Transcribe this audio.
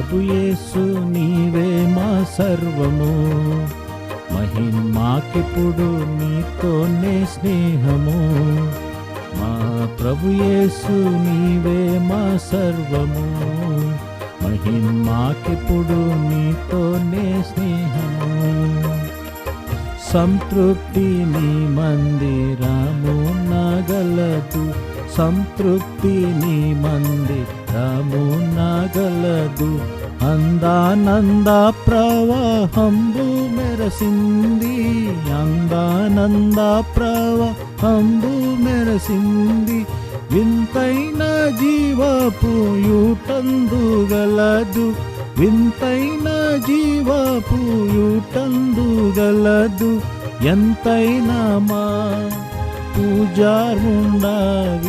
ప్రభు యేసు నీవే మా సర్వము, మహిమాకిప్పుడు నీతోనే స్నేహము. మా ప్రభు యేసు నీవే మా సర్వము, మహిమాకిప్పుడు నీతోనే స్నేహము. సంతృప్తి నీ మందిరము నగలదు, సంతృప్తి నీ మందిరము నగలదు. అందానంద ప్రవాహంబు మెరసింది, అందానంద ప్రవాహంబు మెరసింది. వింతైన జీవపు యూటందు గలదు, వింతైన జీవపు యూటందు గలదు. ఎంతైనా మా పూజారుండా